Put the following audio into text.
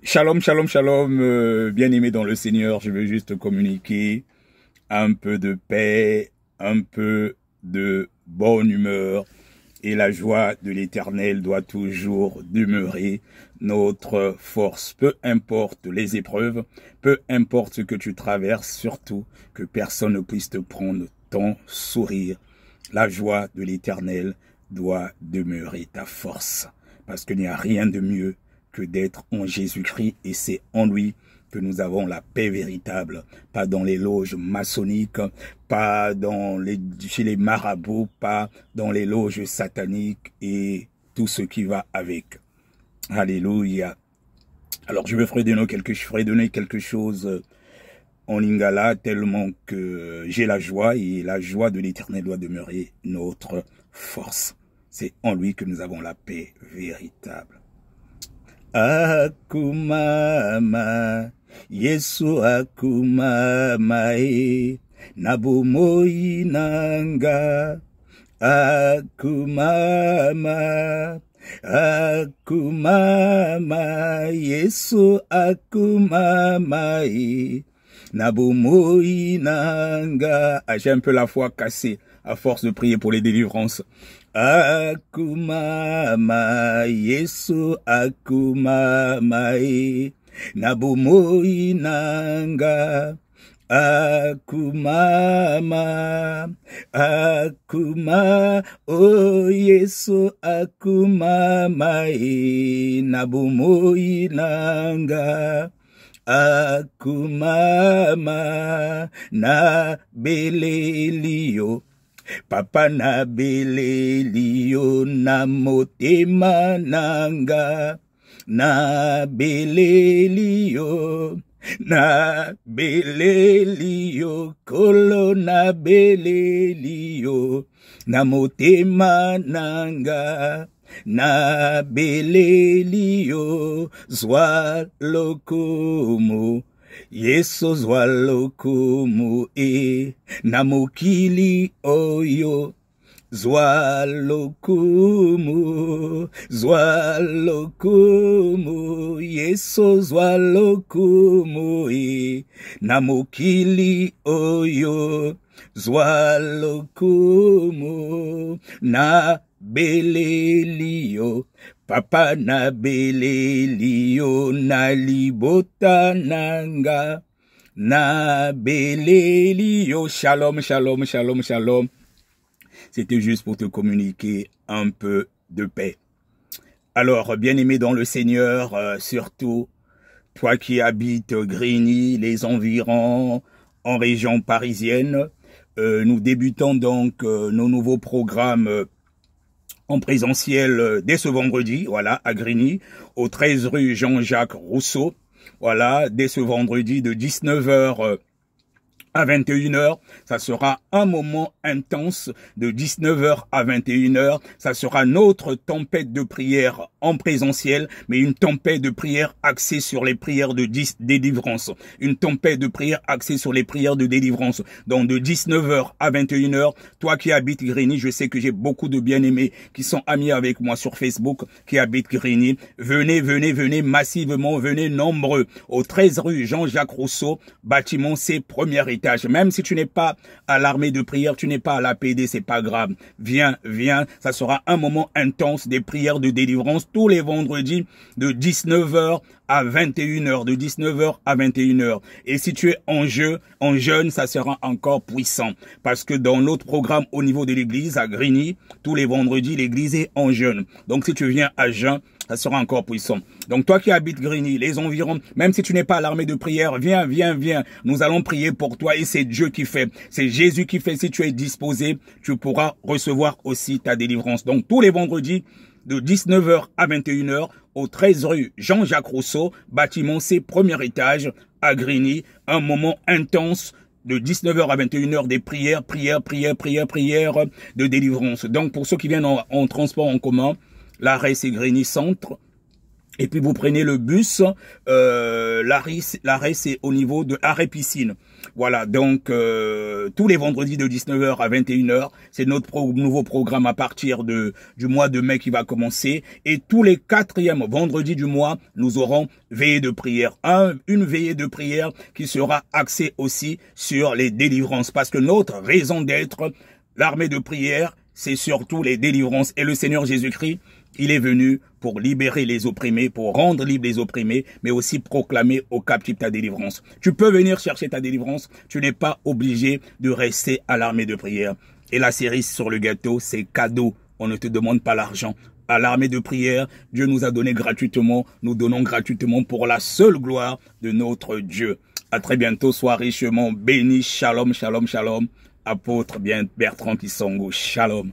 Shalom, shalom, shalom, bien-aimé dans le Seigneur, je veux juste communiquer un peu de paix, un peu de bonne humeur, et la joie de l'Éternel doit toujours demeurer notre force. Peu importe les épreuves, peu importe ce que tu traverses, surtout que personne ne puisse te prendre ton sourire. La joie de l'Éternel doit demeurer ta force, parce qu'il n'y a rien de mieux que d'être en Jésus-Christ, et c'est en lui que nous avons la paix véritable, pas dans les loges maçonniques, pas chez les marabouts, pas dans les loges sataniques et tout ce qui va avec. Alléluia. Alors je ferai donner quelque chose en lingala tellement que j'ai la joie, et la joie de l'Éternel doit demeurer notre force. C'est en lui que nous avons la paix véritable. Akumama, Yesu akumama nabumoi nanga. Akumama, akumama, Yesu akumama nabumoi nanga. Ah, j'ai un peu la foi cassée à force de prier pour les délivrances. Akumama, Yesu akumama nabumoi nanga. Akumama, akuma, oh Yesu akumama nabumoi nanga. Akumama na belelio, papa na belelio na motema nanga, na belelio, na belelio, kolo na belelio, na motema nanga, na belelio, zwa lokumu, Yesu zwa lokumu na mokili oyo, zwa lokumu, Yesu zwa lokumu na mokili oyo, zwa lokumu na belelio, papa na belelio na libota nanga, na belelio. Shalom, shalom, shalom, shalom. C'était juste pour te communiquer un peu de paix. Alors, bien-aimé dans le Seigneur, surtout toi qui habites Grigny, les environs, en région parisienne, nous débutons donc nos nouveaux programmes en présentiel dès ce vendredi, voilà, à Grigny, au 13 rue Jean-Jacques Rousseau, voilà, dès ce vendredi de 19h à 21h, ça sera un moment intense de 19h à 21h. Ça sera notre tempête de prière en présentiel, mais une tempête de prière axée sur les prières de délivrance. Une tempête de prière axée sur les prières de délivrance. Donc de 19h à 21h, toi qui habites Grigny, je sais que j'ai beaucoup de bien-aimés qui sont amis avec moi sur Facebook, qui habitent Grigny. Venez, venez, venez massivement, venez nombreux au 13 rue Jean-Jacques Rousseau, bâtiment C, premier étage. Même si tu n'es pas à l'armée de prière, tu n'es pas à l'APD, c'est pas grave. Viens, viens, ça sera un moment intense des prières de délivrance tous les vendredis de 19h à 21h, de 19h à 21h. Et si tu es en jeûne, ça sera encore puissant. Parce que dans notre programme au niveau de l'église, à Grigny, tous les vendredis, l'église est en jeûne. Donc si tu viens à jeûne, ça sera encore puissant. Donc toi qui habites Grigny, les environs, même si tu n'es pas à l'armée de prière, viens, viens, viens. Nous allons prier pour toi et c'est Dieu qui fait. C'est Jésus qui fait. Si tu es disposé, tu pourras recevoir aussi ta délivrance. Donc tous les vendredis, de 19h à 21h, au 13 rue Jean-Jacques Rousseau, bâtiment C, premier étage, à Grigny. Un moment intense de 19h à 21h, des prières de délivrance. Donc pour ceux qui viennent en transport en commun, l'arrêt c'est Grigny Centre, Et puis vous prenez le bus, l'arrêt c'est au niveau de Arrêt Piscine. Voilà, donc tous les vendredis de 19h à 21h, c'est notre nouveau programme à partir du mois de mai qui va commencer. Et tous les 4e vendredis du mois, nous aurons veillée de prière. Une veillée de prière qui sera axée aussi sur les délivrances. Parce que notre raison d'être, l'armée de prière, c'est surtout les délivrances. Et le Seigneur Jésus-Christ, il est venu pour libérer les opprimés, pour rendre libres les opprimés, mais aussi proclamer aux captifs ta délivrance. Tu peux venir chercher ta délivrance, tu n'es pas obligé de rester à l'armée de prière. Et la cerise sur le gâteau, c'est cadeau. On ne te demande pas l'argent. À l'armée de prière, Dieu nous a donné gratuitement, nous donnons gratuitement pour la seule gloire de notre Dieu. À très bientôt, sois richement béni. Shalom, shalom, shalom. Apôtre bien Bertrand Kisongo. Shalom.